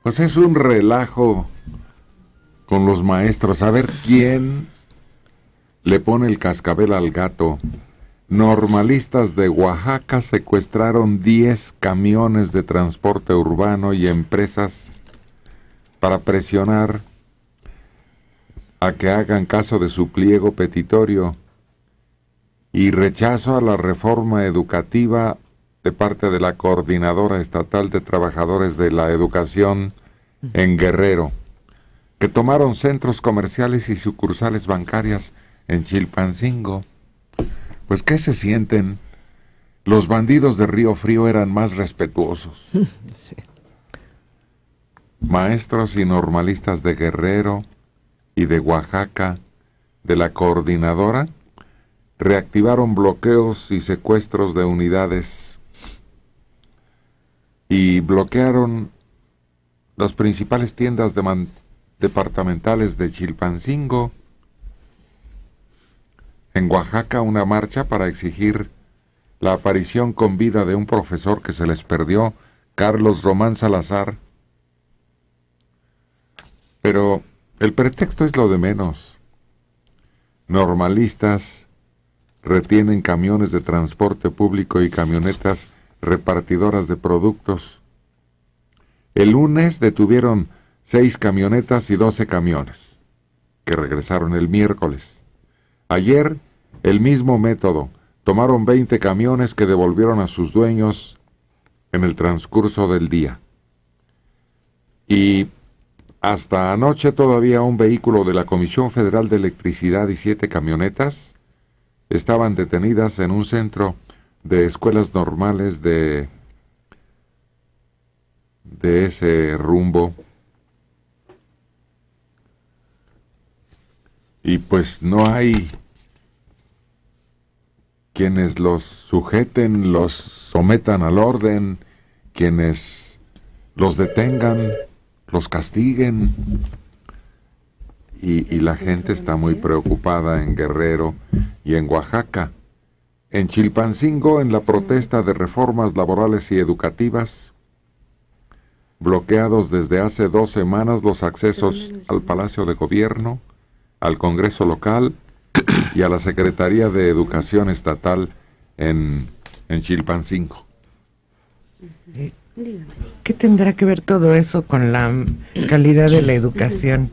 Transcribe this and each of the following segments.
Pues es un relajo con los maestros, a ver quién le pone el cascabel al gato. Normalistas de Oaxaca secuestraron 10 camiones de transporte urbano y empresas para presionar a que hagan caso de su pliego petitorio y rechazo a la reforma educativa de parte de la Coordinadora Estatal de Trabajadores de la Educación en Guerrero, que tomaron centros comerciales y sucursales bancarias en Chilpancingo. Pues, ¿qué se sienten? Los bandidos de Río Frío eran más respetuosos. Sí. Maestros y normalistas de Guerrero y de Oaxaca, de la Coordinadora, reactivaron bloqueos y secuestros de unidades y bloquearon las principales tiendas departamentales de Chilpancingo. En Oaxaca, una marcha para exigir la aparición con vida de un profesor que se les perdió, Carlos Román Salazar. Pero el pretexto es lo de menos. Normalistas retienen camiones de transporte público y camionetas repartidoras de productos. El lunes detuvieron 6 camionetas y 12 camiones, que regresaron el miércoles. Ayer, el mismo método. Tomaron 20 camiones que devolvieron a sus dueños en el transcurso del día. Y hasta anoche todavía un vehículo de la Comisión Federal de Electricidad y 7 camionetas estaban detenidas en un centro de escuelas normales de ese rumbo. Y pues no hay quienes los sujeten, los sometan al orden, quienes los detengan, los castiguen. Y la gente está muy preocupada en Guerrero y en Oaxaca. En Chilpancingo, en la protesta de reformas laborales y educativas, bloqueados desde hace 2 semanas los accesos al Palacio de Gobierno, al Congreso local y a la Secretaría de Educación Estatal en Chilpancingo. ¿Qué tendrá que ver todo eso con la calidad de la educación?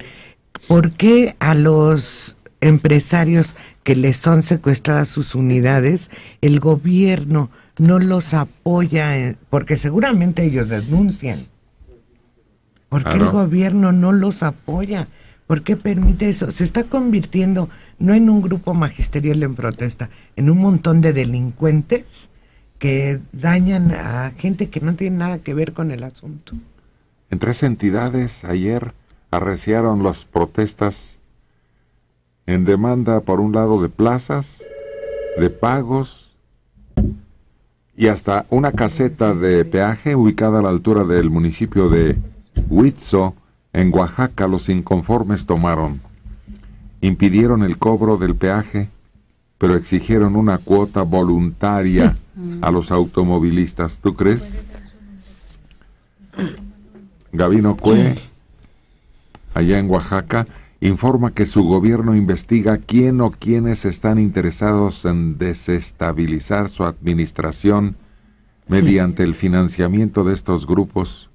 ¿Por qué a los empresarios que les son secuestradas sus unidades, el gobierno no los apoya? Porque seguramente ellos denuncian. ¿Por qué el gobierno no los apoya? ¿Por qué permite eso? Se está convirtiendo no en un grupo magisterial en protesta, en un montón de delincuentes que dañan a gente que no tiene nada que ver con el asunto. En 3 entidades ayer arreciaron las protestas en demanda, por un lado, de plazas, de pagos y hasta una caseta de peaje ubicada a la altura del municipio de Huitzo. En Oaxaca los inconformes impidieron el cobro del peaje, pero exigieron una cuota voluntaria a los automovilistas. ¿Tú crees? Gabino Cue, allá en Oaxaca, informa que su gobierno investiga quién o quiénes están interesados en desestabilizar su administración mediante el financiamiento de estos grupos,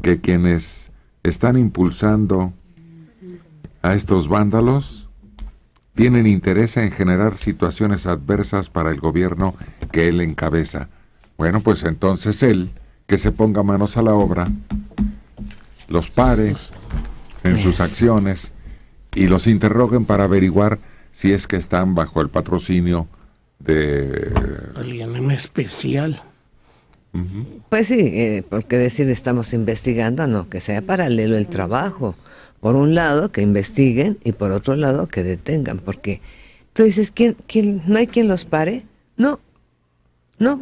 que quienes están impulsando a estos vándalos tienen interés en generar situaciones adversas para el gobierno que él encabeza. Bueno, pues entonces él, que se ponga manos a la obra, los pare en sus acciones y los interroguen para averiguar si es que están bajo el patrocinio de alguien en especial. Pues sí, porque decir estamos investigando, no, que sea paralelo el trabajo. Por un lado, que investiguen y por otro lado, que detengan. Porque tú dices, ¿no hay quien los pare? No,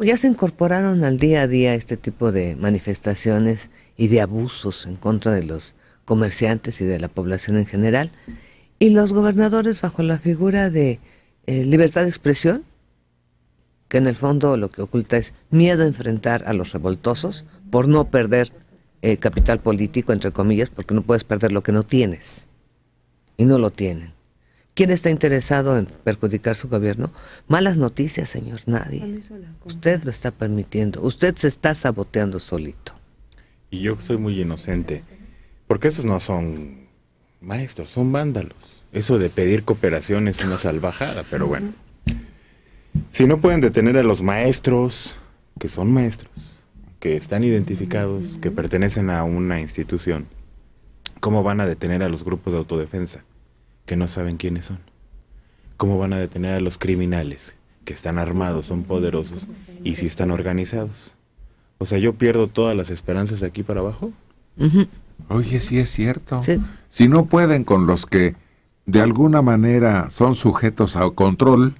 ya se incorporaron al día a día este tipo de manifestaciones y de abusos en contra de los comerciantes y de la población en general. Y los gobernadores, bajo la figura de libertad de expresión, que en el fondo lo que oculta es miedo a enfrentar a los revoltosos por no perder capital político, entre comillas, porque no puedes perder lo que no tienes. Y no lo tienen. ¿Quién está interesado en perjudicar su gobierno? Malas noticias, señor, nadie. Usted lo está permitiendo. Usted se está saboteando solito. Y yo soy muy inocente, porque esos no son maestros, son vándalos. Eso de pedir cooperación es una salvajada, pero bueno. Si no pueden detener a los maestros, que son maestros, que están identificados, que pertenecen a una institución, ¿cómo van a detener a los grupos de autodefensa, que no saben quiénes son? ¿Cómo van a detener a los criminales, que están armados, son poderosos y sí están organizados? O sea, yo pierdo todas las esperanzas de aquí para abajo. Oye, sí es cierto. Sí. Si no pueden con los que de alguna manera son sujetos a control,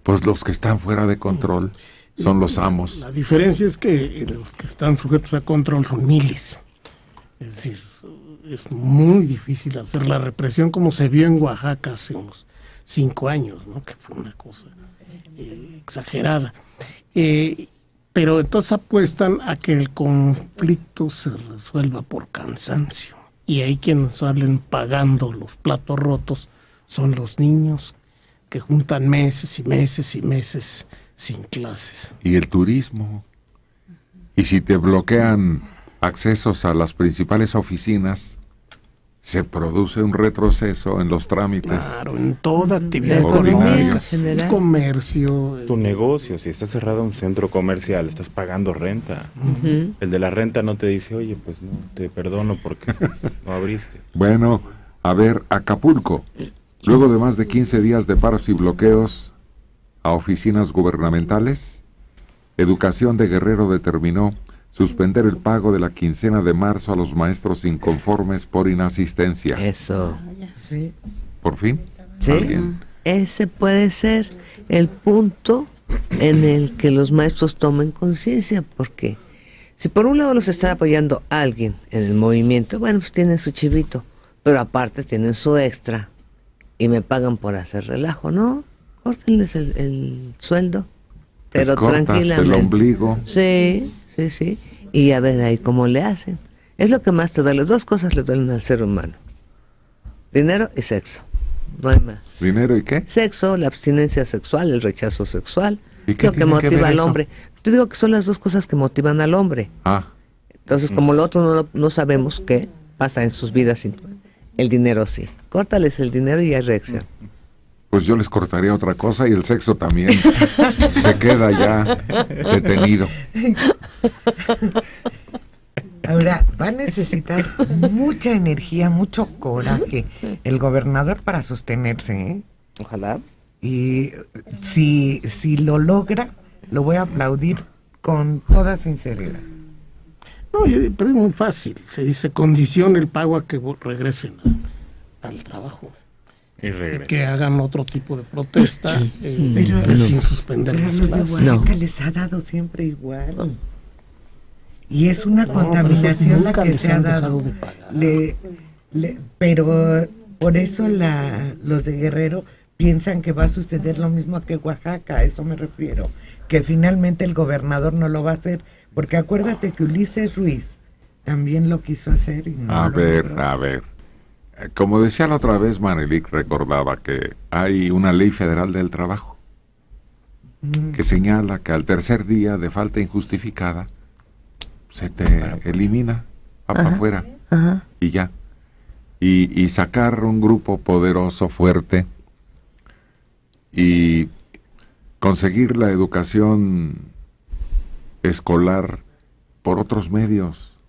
pues los que están fuera de control son los amos. La diferencia es que los que están sujetos a control son miles. Es decir, es muy difícil hacer la represión como se vio en Oaxaca hace unos 5 años, ¿no? Que fue una cosa exagerada. Pero entonces apuestan a que el conflicto se resuelva por cansancio. Y ahí quienes salen pagando los platos rotos son los niños que juntan meses y meses y meses sin clases. Y el turismo. Y si te bloquean accesos a las principales oficinas, se produce un retroceso en los trámites. Claro, en toda actividad económica, el comercio. Tu negocio, si está cerrado un centro comercial, estás pagando renta. El de la renta no te dice, oye, pues no, te perdono porque no abriste. Bueno, a ver, Acapulco. Luego de más de 15 días de paros y bloqueos a oficinas gubernamentales, Educación de Guerrero determinó suspender el pago de la quincena de marzo a los maestros inconformes por inasistencia. Eso. Sí. ¿Por fin? Sí. ¿Alguien? Ese puede ser el punto en el que los maestros tomen conciencia, porque si por un lado los está apoyando alguien en el movimiento, bueno, pues tienen su chivito, pero aparte tienen su extra y me pagan por hacer relajo, ¿no? Córtenles el sueldo, pero Les cortas tranquilamente. el ombligo. Sí, sí, sí. Y a ver ahí cómo le hacen. Es lo que más te duele. 2 cosas le duelen al ser humano: dinero y sexo. No hay más. ¿Dinero y qué? Sexo, la abstinencia sexual, el rechazo sexual. ¿Y qué Lo que tiene que motiva ver al eso? hombre. Te digo que son las 2 cosas que motivan al hombre. Ah, Entonces, como lo otro no sabemos qué pasa en sus vidas, el dinero sí. Córtales el dinero y hay reacción. pues yo les cortaría otra cosa y el sexo también se queda ya detenido. Ahora, va a necesitar mucha energía, mucho coraje el gobernador para sostenerse, ¿eh? Ojalá. Y si lo logra, lo voy a aplaudir con toda sinceridad. No, pero es muy fácil. Se dice, condiciona el pago a que regresen al trabajo. Y regresa. Que hagan otro tipo de protesta, Pero sin suspender Pero a las los de clases. Oaxaca les ha dado siempre igual. Y es una No, contaminación pero esos la nunca que les se ha han dado. dejado de pagar. Pero por eso los de Guerrero piensan que va a suceder lo mismo que Oaxaca, a eso me refiero. Que finalmente el gobernador no lo va a hacer. Porque acuérdate que Ulises Ruiz también lo quiso hacer. Y no A lo ver, logró. a ver. Como decía la otra vez, Manelik recordaba que hay una ley federal del trabajo que señala que al tercer día de falta injustificada se te elimina, va para afuera Ajá. y ya. Y sacar un grupo poderoso, fuerte, y conseguir la educación escolar por otros medios,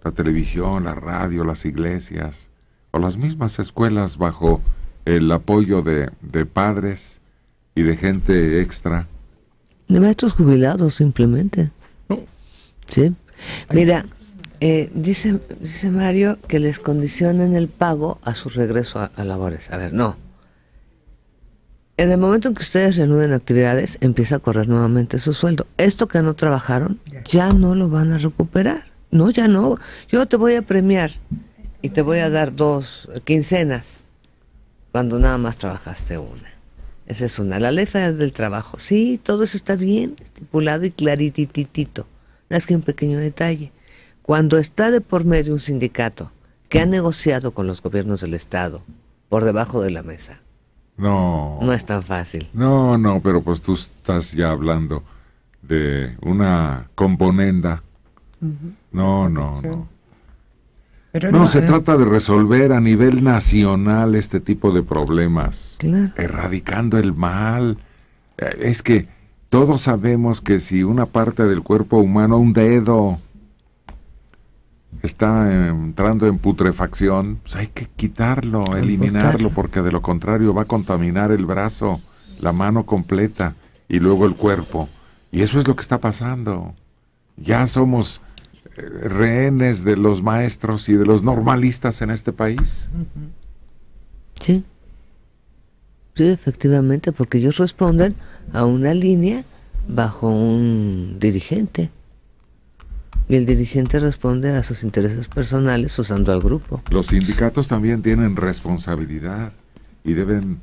la televisión, la radio, las iglesias, o las mismas escuelas bajo el apoyo de padres y de gente extra. De maestros jubilados, simplemente. Sí. Mira, dice Mario que les condicionen el pago a su regreso a labores. A ver, no. En el momento en que ustedes reanuden actividades, empieza a correr nuevamente su sueldo. Esto que no trabajaron, ya no lo van a recuperar. No, ya no. Yo te voy a premiar y te voy a dar 2 quincenas cuando nada más trabajaste una. Esa es una. La ley federal del trabajo. Sí, todo eso está bien estipulado y clarititito. Es que un pequeño detalle. Cuando está de por medio un sindicato que ha negociado con los gobiernos del Estado por debajo de la mesa, No. no es tan fácil. No, pero pues tú estás ya hablando de una componenda. No. Pero No, se trata de resolver a nivel nacional este tipo de problemas, Claro. erradicando el mal. Es que todos sabemos que si una parte del cuerpo humano, un dedo, está entrando en putrefacción, pues hay que quitarlo, eliminarlo, porque de lo contrario va a contaminar el brazo, la mano completa y luego el cuerpo. Y eso es lo que está pasando. Ya somos rehenes de los maestros y de los normalistas en este país. Sí. Sí, efectivamente, porque ellos responden a una línea bajo un dirigente. Y el dirigente responde a sus intereses personales usando al grupo. Los sindicatos también tienen responsabilidad y deben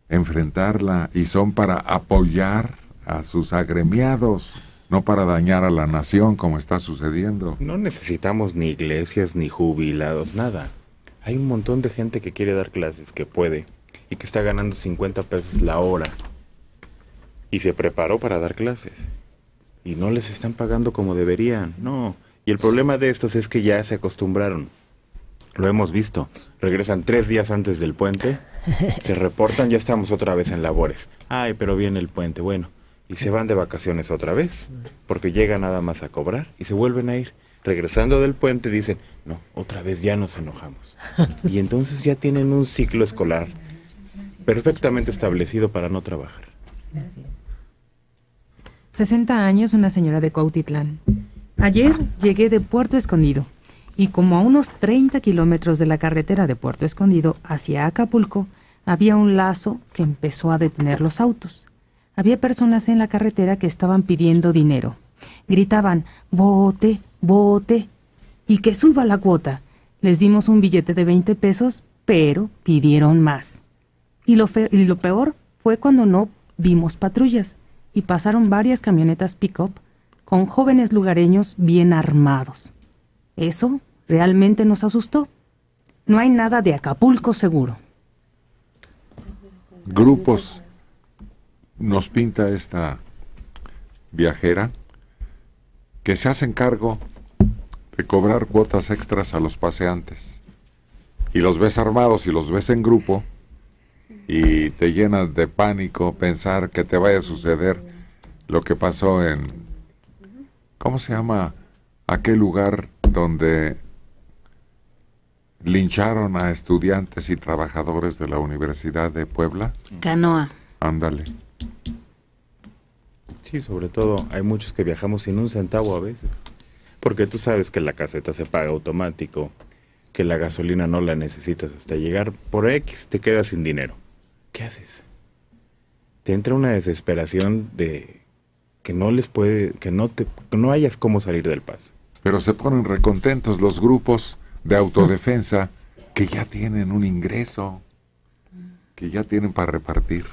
enfrentarla, y son para apoyar a sus agremiados, no para dañar a la nación como está sucediendo. No necesitamos ni iglesias, ni jubilados, nada. Hay un montón de gente que quiere dar clases, que puede, y que está ganando 50 pesos la hora. Y se preparó para dar clases. Y no les están pagando como deberían, no. Y el problema de estos es que ya se acostumbraron. Lo hemos visto. Regresan 3 días antes del puente, se reportan, ya estamos otra vez en labores. Ay, pero viene el puente, bueno. Y se van de vacaciones otra vez, porque llegan nada más a cobrar y se vuelven a ir. Regresando del puente dicen, no, otra vez ya nos enojamos. Y entonces ya tienen un ciclo escolar perfectamente establecido para no trabajar. Gracias. 60 años, una señora de Cuautitlán. Ayer llegué de Puerto Escondido y como a unos 30 kilómetros de la carretera de Puerto Escondido hacia Acapulco, había un lazo que empezó a detener los autos. Había personas en la carretera que estaban pidiendo dinero. Gritaban, bote, bote, y que suba la cuota. Les dimos un billete de 20 pesos, pero pidieron más. Y lo peor fue cuando no vimos patrullas y pasaron varias camionetas pick-up con jóvenes lugareños bien armados. Eso realmente nos asustó. No hay nada de Acapulco seguro. Grupos nos pinta esta viajera que se hacen cargo de cobrar cuotas extras a los paseantes, y los ves armados y los ves en grupo y te llenas de pánico pensar que te vaya a suceder lo que pasó en, ¿cómo se llama aquel lugar donde lincharon a estudiantes y trabajadores de la Universidad de Puebla? Canoa. Ándale. Sí, sobre todo hay muchos que viajamos sin un centavo a veces. Porque tú sabes que la caseta se paga automático, que la gasolina no la necesitas hasta llegar. Por X te quedas sin dinero. ¿Qué haces? Te entra una desesperación de que no les puede, que no hayas cómo salir del paso. Pero se ponen recontentos los grupos de autodefensa que ya tienen un ingreso, que ya tienen para repartir.